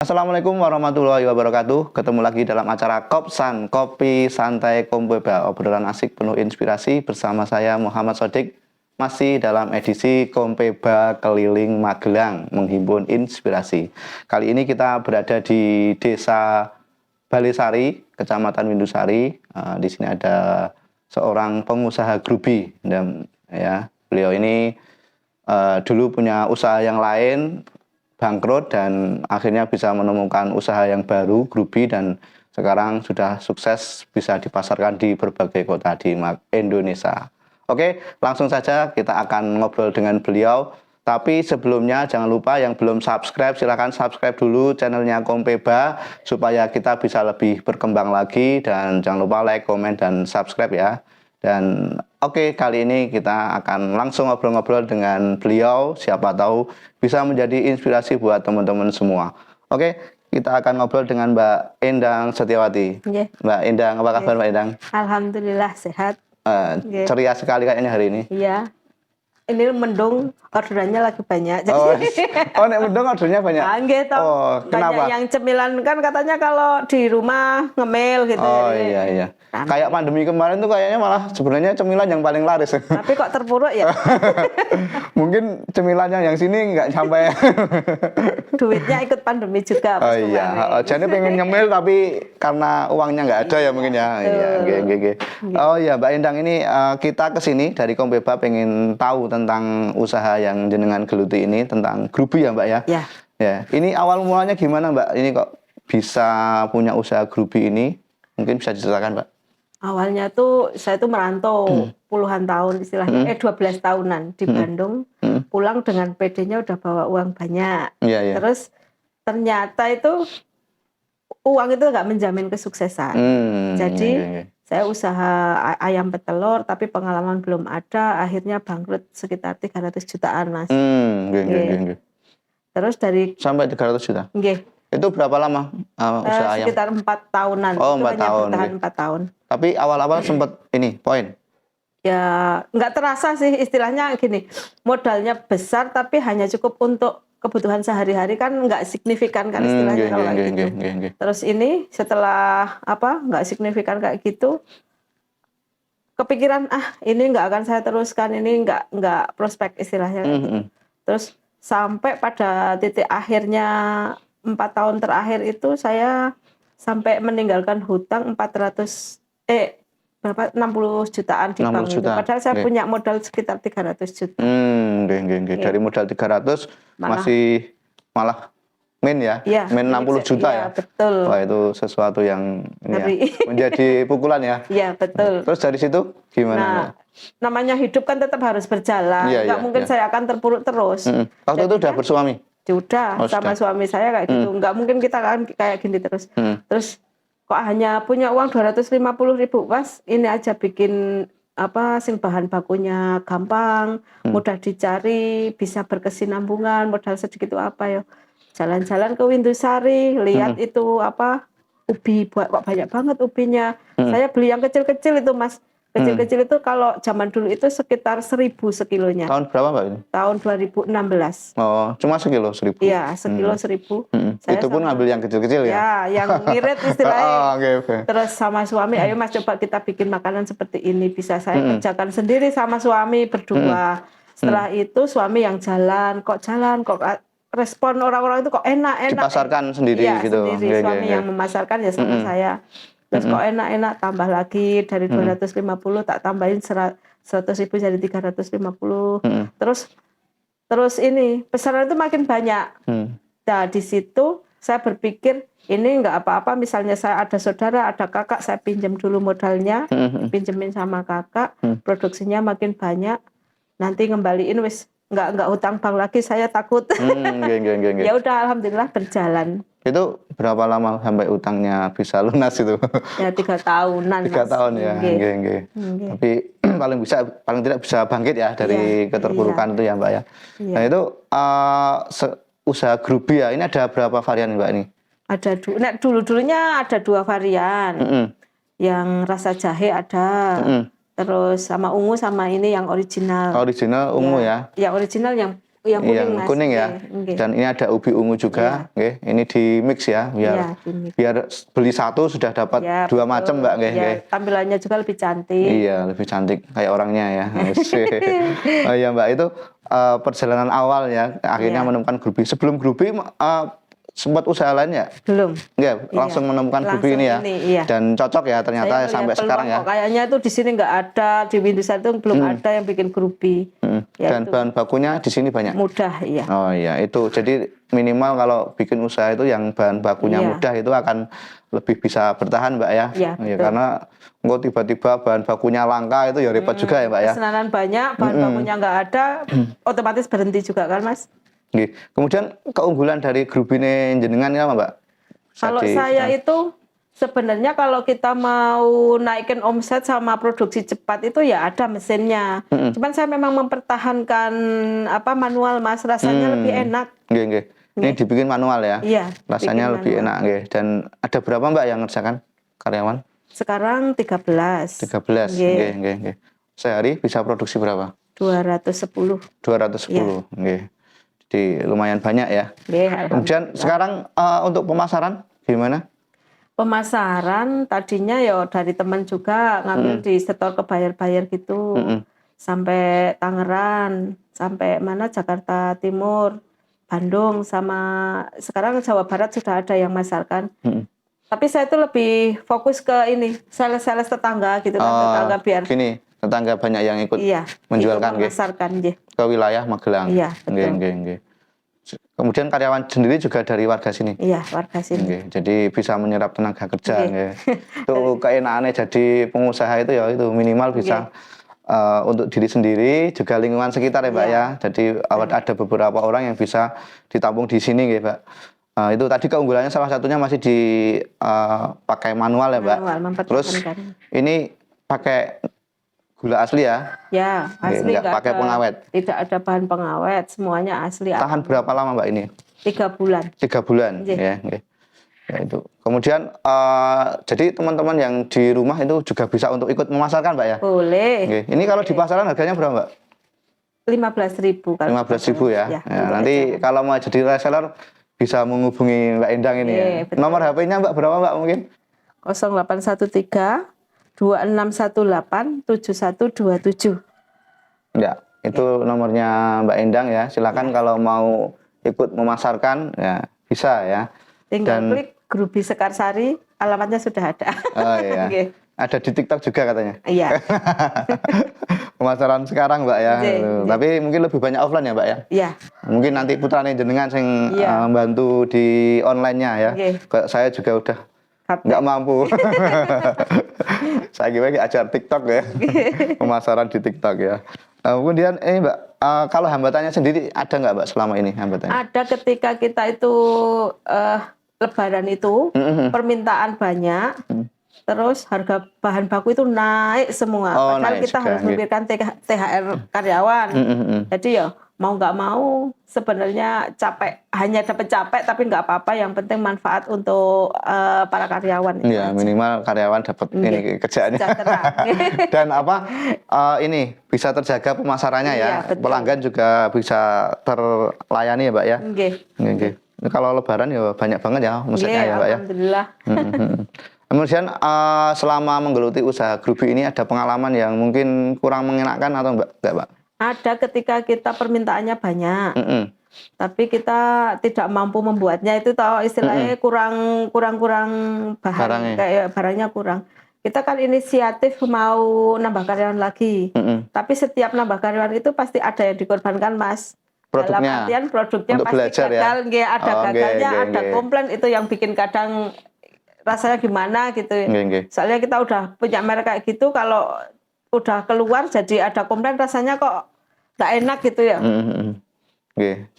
Assalamualaikum warahmatullahi wabarakatuh. Ketemu lagi dalam acara Kopsan, Kopi Santai Kompeba, obrolan asik penuh inspirasi bersama saya Muhammad Sodik. Masih dalam edisi Kompeba Keliling Magelang, menghimpun inspirasi. Kali ini kita berada di Desa Balesari, Kecamatan Windusari. Di sini ada seorang pengusaha grubi, dan ya beliau ini dulu punya usaha yang lain, bangkrut, dan akhirnya bisa menemukan usaha yang baru, grubi, dan sekarang sudah sukses bisa dipasarkan di berbagai kota di Indonesia. Oke, langsung saja kita akan ngobrol dengan beliau. Tapi sebelumnya jangan lupa yang belum subscribe, silahkan subscribe dulu channelnya Kompeba supaya kita bisa lebih berkembang lagi, dan jangan lupa like, komen, dan subscribe ya. Dan oke, kali ini kita akan langsung ngobrol-ngobrol dengan beliau, siapa tahu bisa menjadi inspirasi buat teman-teman semua. Oke, kita akan ngobrol dengan Mbak Endang Setiawati. Yeah. Mbak Endang, apa kabar Mbak Endang? Alhamdulillah sehat. Ceria sekali kayaknya hari ini. Iya. Ini mendung, orderannya lagi banyak. Nek mendung ordernya banyak. Kenapa? Banyak yang cemilan, kan katanya kalau di rumah ngemil gitu. Iya. Kayak pandemi kemarin tuh kayaknya malah sebenarnya cemilan yang paling laris. Tapi kok terpuruk ya? Mungkin cemilannya yang sini nggak sampai. Duitnya ikut pandemi juga. Iya. Jadi pengen nyemil tapi karena uangnya nggak ada ya mungkin ya. Iya. Oh iya, Mbak Endang, ini kita kesini dari Kompeba pengen tahu tentang usaha yang jenengan geluti ini, tentang grubi ya Mbak ya. Ya. Ya. Ini awal mulanya gimana Mbak? Ini kok bisa punya usaha grubi ini? Mungkin bisa diceritakan Mbak. Awalnya tuh saya tuh merantau puluhan tahun istilahnya, 12 tahunan di Bandung. Pulang dengan PD-nya udah bawa uang banyak. Iya. Terus ternyata itu uang itu nggak menjamin kesuksesan. Jadi saya usaha ayam petelur tapi pengalaman belum ada, akhirnya bangkrut sekitar 300 jutaan Mas. Terus dari sampai 300 juta. Itu berapa lama usaha ayam? Sekitar 4 tahunan. Oh, 4 tahun. Bertahan 4 tahun. Tapi awal-awal sempat ini poin. Ya nggak terasa sih, istilahnya gini, modalnya besar tapi hanya cukup untuk kebutuhan sehari-hari, kan nggak signifikan kan istilahnya kalau kayak gitu. Terus ini setelah nggak signifikan kayak gitu, kepikiran ini nggak akan saya teruskan, ini nggak prospek istilahnya. Gitu. Terus sampai pada titik akhirnya 4 tahun terakhir itu saya sampai meninggalkan hutang 60 jutaan di bank itu. Padahal saya punya modal sekitar 300 juta. Dari modal 300 masih malah min ya, min 60 juta ya. Betul. Wah, itu sesuatu yang menjadi pukulan ya. Iya, betul. Terus dari situ gimana? Namanya hidup kan tetap harus berjalan. Nggak mungkin saya akan terpuruk terus. Waktu itu udah bersuami? Sudah, sama suami saya kayak gitu. Nggak mungkin kita kan kayak gini terus. Terus kok hanya punya uang 250.000 Mas, ini aja bikin sing bahan bakunya gampang, mudah dicari, bisa berkesinambungan, modal sedikit ya. Jalan-jalan ke Windusari, lihat itu ubi, kok banyak banget ubinya. Saya beli yang kecil-kecil itu Mas. Kecil-kecil itu kalau zaman dulu itu sekitar 1.000 sekilonya. Tahun berapa Mbak ini? Tahun 2016. Oh, cuma sekilo 1.000? Iya, sekilo 1.000. Itu pun ngambil yang kecil-kecil ya? Ya, yang ngirit istilahnya. Okay. Terus sama suami, ayo Mas coba kita bikin makanan seperti ini. Bisa saya kerjakan sendiri sama suami berdua. Setelah itu suami yang jalan kok respon orang-orang itu kok enak. Dipasarkan sendiri gitu? Iya, sendiri. Suami yang memasarkan ya sama saya. Terus kok enak, tambah lagi dari 250 tak tambahin 100.000 jadi 350. Terus ini pesanan itu makin banyak. Nah di situ saya berpikir ini nggak apa-apa, misalnya saya ada saudara, ada kakak, saya pinjam dulu modalnya, pinjemin sama kakak, produksinya makin banyak, nanti ngembaliin wis nggak hutang bank lagi, saya takut. Ya udah, alhamdulillah berjalan. Itu berapa lama sampai utangnya bisa lunas itu? Ya 3 tahunan. 3 tahun ya. Tapi paling tidak bisa bangkit ya dari keterpurukan itu ya Mbak ya. Nah itu usaha grubi ya, ini ada berapa varian Mbak ini? Ada dulunya ada 2 varian. Yang rasa jahe ada. Terus sama ungu, sama ini yang original. Original ungu ya? Ya original yang yang kuning, Mas. kuning ya. Nggih. Dan ini ada ubi ungu juga, nggih. Ini di mix ya, biar biar beli satu sudah dapat Ya, dua betul. macam, Mbak, nggih, Ya, nggih. tampilannya juga lebih cantik. Iya, lebih cantik kayak orangnya ya. Oh iya, Mbak, itu perjalanan awal ya, akhirnya Iya. menemukan Grubi. Sebelum Grubi sempat usaha lain ya? Belum. Enggak, langsung menemukan Grubi Langsung ini ya. iya. Dan cocok ya ternyata Saya sampai ngelihat sekarang peluang ya. kok kayaknya itu di sini nggak ada, di Windows itu belum ada yang bikin Grubi. Ya, Dan itu bahan bakunya di sini banyak. mudah, iya. Oh iya, itu jadi minimal kalau bikin usaha itu yang bahan bakunya Iya. mudah itu akan lebih bisa bertahan, Mbak ya. Iya, Ya, betul. karena kok tiba-tiba bahan bakunya langka itu ya repot juga ya, Mbak ya. Pesanan banyak, bahan bakunya nggak ada, otomatis berhenti juga kan, Mas? Nggih. Kemudian keunggulan dari grup ini jenengan ya, Mbak? Kalau saya itu sebenarnya kalau kita mau naikin omset sama produksi cepat itu ya ada mesinnya. Cuman saya memang mempertahankan manual, Mas, rasanya lebih enak. Nggih, nggih. Ini dibikin manual ya. Iya. Rasanya lebih enak, nggih. Dan ada berapa, Mbak, yang ngerjakan karyawan? Sekarang 13. 13. Nggih, nggih, nggih. Sehari bisa produksi berapa? 210. 210. Nggih. Jadi lumayan banyak ya. Kemudian sekarang untuk pemasaran gimana? Pemasaran tadinya ya dari teman juga ngambil di setor kebayar-bayar gitu. Sampai Tangerang, sampai mana Jakarta Timur, Bandung, sama sekarang Jawa Barat sudah ada yang masarkan. Tapi saya itu lebih fokus ke ini, sales-sales tetangga gitu kan, tetangga biar gini, tetangga banyak yang ikut menjualkan ke wilayah Magelang. Iya, betul. Nggih. Kemudian karyawan sendiri juga dari warga sini. Iya, warga sini. Nggih, jadi bisa menyerap tenaga kerja. Nggih. Itu keenakannya jadi pengusaha itu ya itu minimal bisa untuk diri sendiri juga lingkungan sekitar ya, Mbak ya. Jadi ada beberapa orang yang bisa ditampung di sini, nggih, Mbak. Itu tadi keunggulannya salah satunya masih pakai manual ya, Mbak. Terus ini pakai gula asli ya? Ya, asli, nggak pakai pengawet. Tidak ada bahan pengawet, semuanya asli. Tahan berapa lama, Mbak, ini? 3 bulan. 3 bulan, ya. Ya itu. Kemudian jadi teman-teman yang di rumah itu juga bisa untuk ikut memasarkan, Mbak ya? Boleh. Ini kalau di pasaran harganya berapa, Mbak? 15.000 kalau 15.000 ya. Nanti kalau mau jadi reseller bisa menghubungi Mbak Endang ini ya. Nomor HP-nya Mbak berapa, Mbak, mungkin? 0813 2618 7127. Ya, itu nomornya Mbak Endang ya. Silakan kalau mau ikut memasarkan ya bisa ya. Tinggal klik Grubi Sekarsari, alamatnya sudah ada. Oh iya. Ada di TikTok juga katanya. Iya. Pemasaran sekarang, Mbak ya. Tapi mungkin lebih banyak offline ya, Mbak ya. Iya. Mungkin nanti putrane jenengan sing membantu di online-nya ya. Kayak saya juga udah nggak mampu. Saya kira ajar TikTok ya. Pemasaran di TikTok ya. Kemudian ini, Mbak, kalau hambatannya sendiri ada nggak, Mbak, selama ini hambatannya? Ada ketika kita itu Lebaran itu permintaan banyak. Terus harga bahan baku itu naik semua. Padahal kita harus memberikan THR karyawan. Jadi ya mau nggak mau sebenarnya capek, hanya dapat capek tapi nggak apa-apa. Yang penting manfaat untuk para karyawan. Iya, minimal karyawan dapat ini kerjaannya. Dan ini bisa terjaga pemasarannya ya. Pelanggan juga bisa terlayani ya, Mbak ya. Nggih. Kalau Lebaran ya banyak banget ya omsetnya ya, Mbak ya. Alhamdulillah. Kemudian selama menggeluti usaha Grubi ini ada pengalaman yang mungkin kurang mengenakan atau enggak, Pak? Ada ketika kita permintaannya banyak, tapi kita tidak mampu membuatnya, itu tahu istilahnya kurang bahan, kayak barangnya kurang. Kita kan inisiatif mau nambah karyawan lagi, tapi setiap nambah karyawan itu pasti ada yang dikorbankan, Mas. Produknya, dalam artian produknya untuk pasti belajar gagal, ya? Ada gagalnya, ada komplain, itu yang bikin kadang rasanya gimana gitu. Soalnya kita udah punya merek kayak gitu, kalau udah keluar jadi ada komplain rasanya kok nggak enak gitu ya.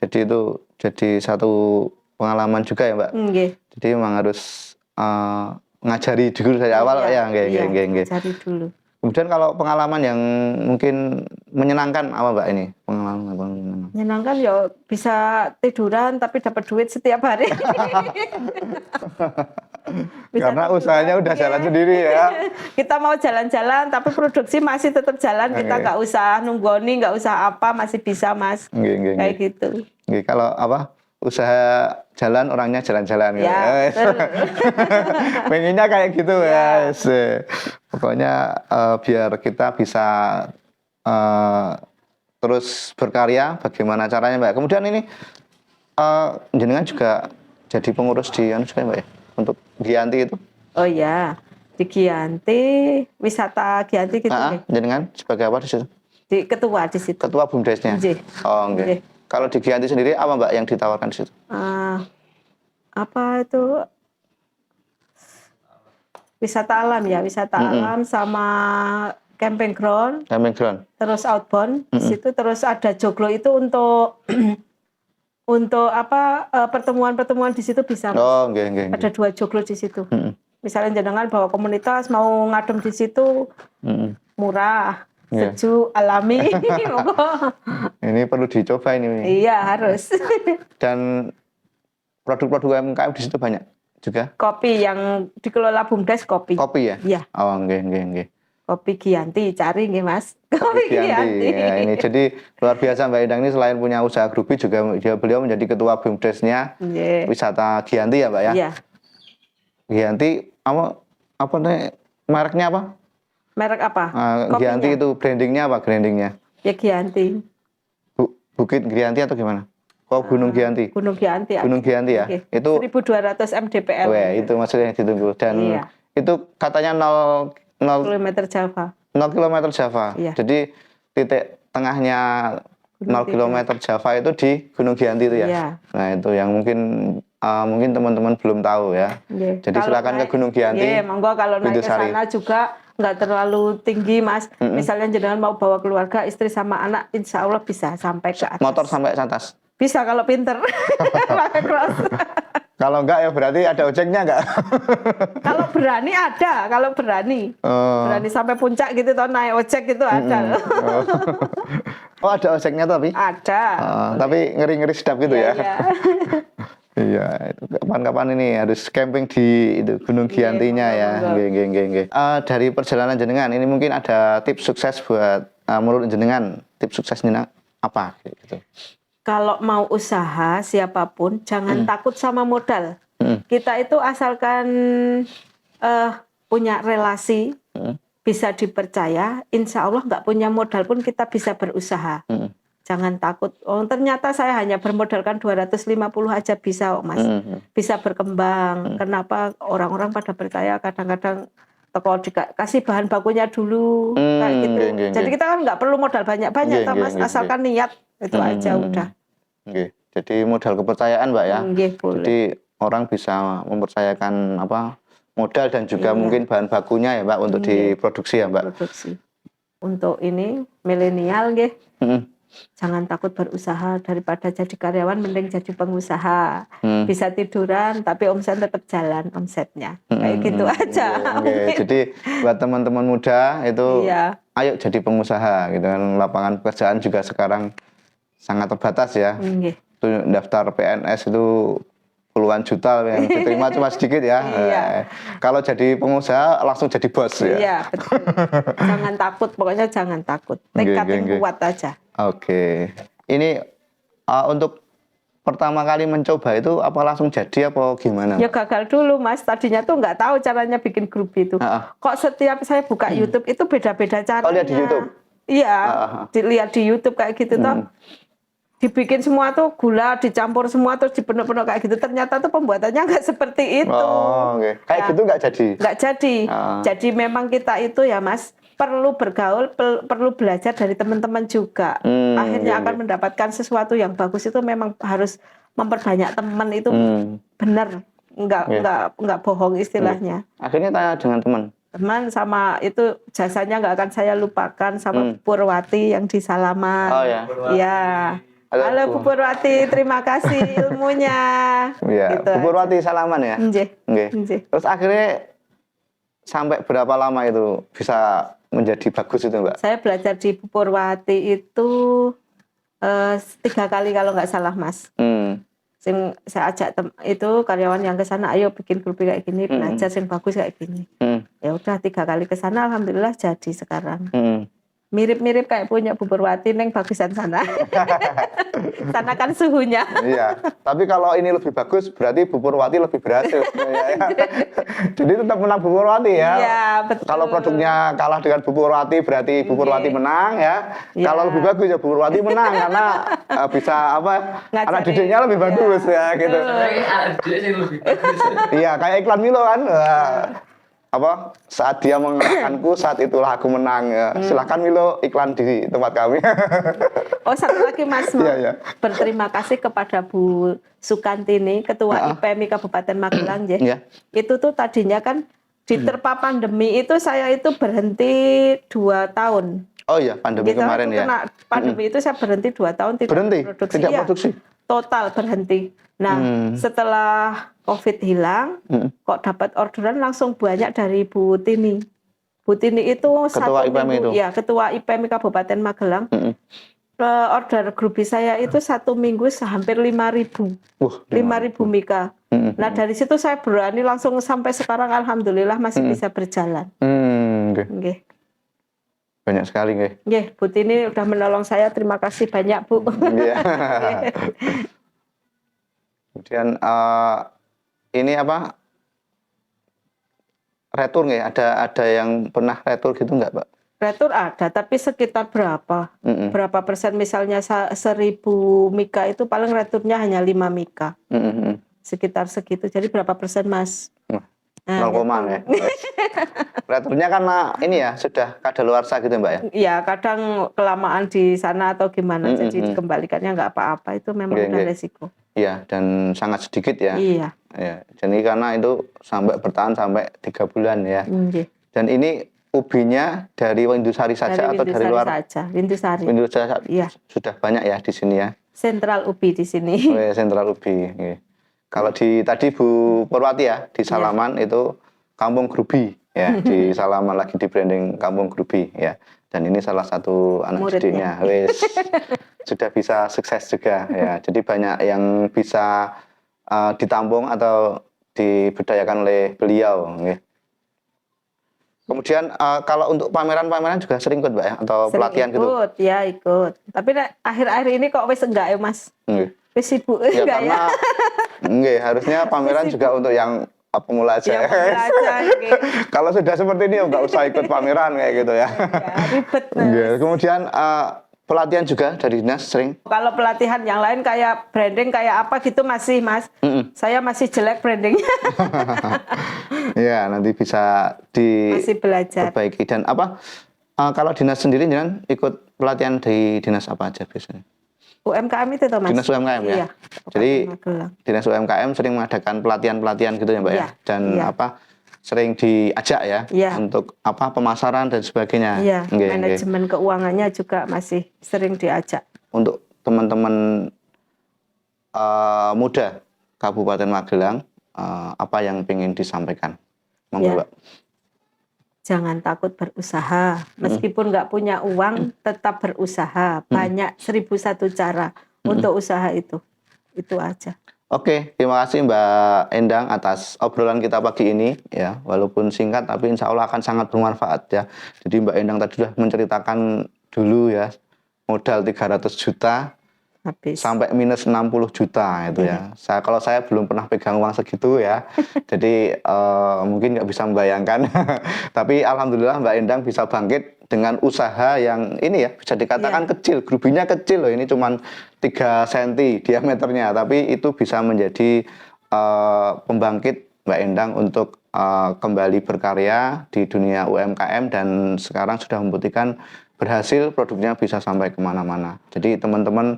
Jadi itu jadi satu pengalaman juga ya, Mbak. Jadi memang harus ngajari dulu dari awal ya. Ngajari dulu. Kemudian kalau pengalaman yang mungkin menyenangkan apa, Mbak, ini? Pengalaman menyenangkan ya bisa tiduran tapi dapat duit setiap hari. Bisa Karena tiduran, usahanya udah iya. jalan sendiri ya. Kita mau jalan-jalan tapi produksi masih tetap jalan. Kita Oke. nggak usah nunggoni, nggak usah apa, masih bisa Mas. Nggih, nggih, Kayak nggih. gitu. Nggih, kalau apa? Usaha jalan orangnya jalan-jalan gitu. Ya, betul. Pengennya kayak gitu Ya. ya. Pokoknya biar kita bisa eh, terus berkarya bagaimana caranya Mbak. Kemudian ini jenengan juga jadi pengurus di anu juga Mbak ya untuk Giyanti itu. Oh ya, di Giyanti, wisata Giyanti gitu nggih. Jenengan sebagai apa di situ? Di ketua di situ. Ketua BUMDes-nya. Nggih. Oh, nggih. Nggih. Kalau di Giyanti sendiri apa Mbak yang ditawarkan di situ? Apa itu wisata alam ya, wisata alam sama camping ground, Camping ground. terus outbound di situ, terus ada joglo itu untuk untuk apa pertemuan-pertemuan di situ bisa Mas. Oh, nggih, nggih, nggih. Ada 2 joglo di situ. Mm-mm. Misalnya jenengan bawa komunitas mau ngadem di situ Mm-mm. murah, Iya. sejuk, alami. Monggo. Ini perlu dicoba ini. Iya harus. Dan produk-produk UMKM di situ banyak juga. Kopi yang dikelola BUMDes kopi. Kopi ya? Iya, Oh, nggih, nggih, nggih. kopi Giyanti, cari nggih Mas. Kopi Giyanti. Ya, ini jadi luar biasa Mbak Endang ini selain punya usaha grupi juga beliau menjadi ketua BUMDes-nya Nggih. wisata Giyanti ya, Mbak ya. Iya. Giyanti apa nih mereknya apa? Merek apa? Giyanti Kopinya? itu brandingnya apa? Brandingnya Ya Giyanti. Bukit Giyanti atau gimana? Oh, Gunung Giyanti. Gunung Giyanti. Gunung Giyanti ya. Oke. Itu 1200 mdpl. weh, itu maksudnya yang ditunggu dan Iya. itu katanya 0 kilometer Java. 0 km Java. Iya. Jadi titik tengahnya 0 km Java itu di Gunung Giyanti itu ya. Iya. Nah, itu yang mungkin teman-teman belum tahu ya. Nggih. Jadi Kalau silakan ke Gunung Giyanti. Iya, monggo kalau naik ke Bindusari. sana juga nggak terlalu tinggi Mas. Misalnya jenengan mau bawa keluarga, istri sama anak, insya Allah bisa sampai ke atas. Motor sampai ke atas. Bisa kalau pinter. Pakai cross. Kalau enggak ya berarti ada ojeknya enggak? Kalau berani ada, kalau berani. Berani sampai puncak gitu toh naik ojek gitu ada. Oh, ada ojeknya tapi? Ada. Tapi ngeri-ngeri sedap gitu ya. Iya. Iya, itu kapan-kapan ini harus camping di itu Gunung Giyantinya ya. monggo. Nggih. Dari perjalanan jenengan ini mungkin ada tips sukses buat menurut jenengan, tips sukses jenengan apa gitu. Kalau mau usaha siapapun jangan takut sama modal. Kita itu asalkan punya relasi, bisa dipercaya, insya Allah nggak punya modal pun kita bisa berusaha. Jangan takut. Oh, ternyata saya hanya bermodalkan 250 aja bisa, kok, Mas. Bisa berkembang. Kenapa orang-orang pada percaya kadang-kadang toko dikasih bahan bakunya dulu kayak gitu. Jadi kita kan nggak perlu modal banyak-banyak, Mas. Asalkan niat itu aja udah. Jadi modal kepercayaan, Mbak ya. Boleh. Jadi orang bisa mempercayakan apa modal dan juga mungkin bahan bakunya ya, Mbak, untuk diproduksi ya, Mbak. Produksi. Untuk ini milenial nggih. Jangan takut berusaha, daripada jadi karyawan mending jadi pengusaha. Bisa tiduran tapi omset tetap jalan omsetnya. Kayak gitu aja. Jadi buat teman-teman muda itu Iya. ayo jadi pengusaha gitu kan. Lapangan pekerjaan juga sekarang sangat terbatas ya. Itu daftar PNS itu puluhan juta yang diterima cuma sedikit ya. Iya. Kalau jadi pengusaha langsung jadi bos ya. Iya, betul. Jangan takut, pokoknya jangan takut. Tekad yang kuat aja. Oke. Ini untuk pertama kali mencoba itu apa langsung jadi apa gimana? Ya gagal dulu Mas, tadinya tuh nggak tahu caranya bikin grup itu. Kok setiap saya buka YouTube itu beda-beda caranya. Oh, lihat di YouTube? Iya, dilihat di YouTube kayak gitu toh. Dibikin semua tuh gula, dicampur semua terus dipenuh-penuh kayak gitu. Ternyata tuh pembuatannya nggak seperti itu. Oh, oke. Kayak gitu nggak jadi? Nggak jadi. Jadi memang kita itu ya Mas, perlu bergaul, perlu belajar dari teman-teman juga. Akhirnya akan mendapatkan sesuatu yang bagus itu memang harus memperbanyak teman itu benar, nggak bohong istilahnya. Akhirnya tanya dengan teman sama itu jasanya nggak akan saya lupakan sama Bu Purwati yang di Salaman. Oh ya. Iya. Halo Bu Purwati, terima kasih ilmunya. Iya. Gitu Bu Purwati Salaman ya. Nggih. Terus akhirnya sampai berapa lama itu bisa menjadi bagus itu, Mbak? Saya belajar di Bu Purwati itu 3 kali kalau nggak salah, Mas. saya ajak itu karyawan yang ke sana, ayo bikin grup kayak gini, belajar sing bagus kayak gini. Ya udah 3 kali ke sana, alhamdulillah jadi sekarang. Mirip-mirip kayak punya Bu Purwati neng bagusan sana. Sana kan suhunya. Iya, tapi kalau ini lebih bagus berarti Bu Purwati lebih berhasil sebenarnya ya. Jadi tetap menang Bu Purwati ya. Iya, betul. Kalau produknya kalah dengan Bu Purwati berarti Bu Purwati menang ya. Iya. Kalau lebih bagus ya Bu Purwati menang karena bisa apa? Ngajarin. Anak didiknya lebih bagus ya gitu. Anak didik sih lebih bagus. Iya, kayak iklan Milo kan. Apa saat dia mengalahkanku saat itulah aku menang ya. Silahkan Milo iklan di tempat kami. Oh, satu lagi Mas, mau Iya. berterima kasih kepada Bu Sukantini, Ketua IPMI Kabupaten Magelang ya. Iya. Itu tuh tadinya kan diterpa pandemi itu saya itu berhenti 2 tahun. Oh iya, pandemi Gitu, kemarin ya. kena pandemi itu saya berhenti 2 tahun tidak Berhenti, produksi. tidak Iya, produksi. total berhenti. Nah, setelah COVID hilang, kok dapat orderan langsung banyak dari Bu Tini. Bu Tini itu Ketua satu IPMI minggu, itu? ya Ketua IPMI Kabupaten Magelang. Order grupi saya itu 1 minggu hampir 5.000. 5.000 mika. Nah, dari situ saya berani langsung sampai sekarang alhamdulillah masih bisa berjalan. Nggih. Nggih. Banyak sekali nggih. Nggih, Bu Tini udah menolong saya. Terima kasih banyak, Bu. Iya. Kemudian ini apa? Retur nggih, ada yang pernah retur gitu nggak, Pak? Retur ada, tapi sekitar berapa? Berapa persen? Misalnya 1.000 mika itu paling returnya hanya 5 mika. Sekitar segitu. Jadi berapa persen, Mas? 0 koma ya. Returnya karena ini ya sudah kadaluarsa gitu Mbak ya? Iya, kadang kelamaan di sana atau gimana, jadi dikembalikannya nggak apa-apa. Itu memang udah resiko. Iya, dan sangat sedikit ya. Iya. Ya, jadi karena itu sampai bertahan sampai 3 bulan ya. Dan ini ubinya dari Windusari saja atau dari luar? Saja. Windusari. Windusari Iya. sudah banyak ya di sini ya. Sentral ubi di sini. Oh ya, sentral ubi. Oke. Kalau di tadi Bu Purwati ya di Salaman itu Kampung Grubi ya, di Salaman lagi di branding Kampung Grubi ya. Dan ini salah satu anak didiknya, wes sudah bisa sukses juga ya. Jadi banyak yang bisa ditampung atau diberdayakan oleh beliau. Okay. Kemudian kalau untuk pameran-pameran juga sering ikut Mbak ya, atau pelatihan gitu? Ikut, ya ikut. Tapi akhir-akhir ini kok wes enggak ya Mas? Wes sibuk ya, enggak karena, ya? Karena pameran juga untuk yang pemula aja. Ya, pemula aja Kalau sudah seperti ini ya nggak usah ikut pameran kayak gitu ya. Ribet. Kemudian pelatihan juga dari dinas sering? Kalau pelatihan yang lain kayak branding kayak apa gitu masih Mas. Saya masih jelek brandingnya. Ya nanti bisa masih belajar. Perbaiki. Dan apa kalau dinas sendiri jangan ikut pelatihan di dinas apa aja biasanya? UMKM itu toh Mas? Dinas UMKM ya? Iya. Jadi dinas UMKM sering mengadakan pelatihan-pelatihan gitu ya Mbak ya? Dan apa sering diajak ya untuk apa pemasaran dan sebagainya. Iya, manajemen keuangannya juga masih sering diajak. Untuk teman-teman muda Kabupaten Magelang, apa yang ingin disampaikan? Monggo Mbak. Jangan takut berusaha, meskipun nggak punya uang, tetap berusaha. Banyak 1001 cara untuk usaha itu aja. Oke, terima kasih Mbak Endang atas obrolan kita pagi ini ya, walaupun singkat tapi insya Allah akan sangat bermanfaat ya. Jadi Mbak Endang tadi sudah menceritakan dulu ya, modal 300 juta habis sampai minus 60 juta itu ya. Kalau saya belum pernah pegang uang segitu ya, jadi mungkin nggak bisa membayangkan. Tapi alhamdulillah Mbak Endang bisa bangkit dengan usaha yang ini ya bisa dikatakan kecil, grubinya kecil loh, ini cuma 3 cm diameternya, tapi itu bisa menjadi pembangkit Mbak Endang untuk kembali berkarya di dunia UMKM dan sekarang sudah membuktikan berhasil, produknya bisa sampai kemana-mana. Jadi teman-teman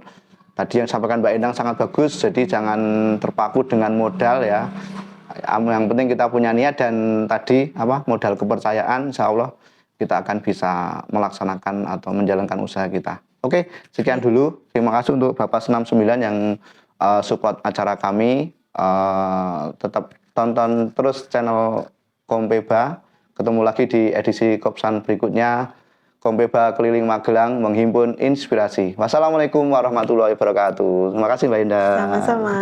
tadi yang disampaikan Mbak Endang sangat bagus, jadi jangan terpaku dengan modal ya. Yang penting kita punya niat dan tadi modal kepercayaan, insya Allah kita akan bisa melaksanakan atau menjalankan usaha kita. Oke, sekian dulu. Terima kasih untuk Bapak Senam 9 yang support acara kami. Tetap tonton terus channel Kompeba. Ketemu lagi di edisi Kopsan berikutnya. Kompeba keliling Magelang menghimpun inspirasi. Wassalamualaikum warahmatullahi wabarakatuh. Terima kasih Mbak Indah. Sama-sama.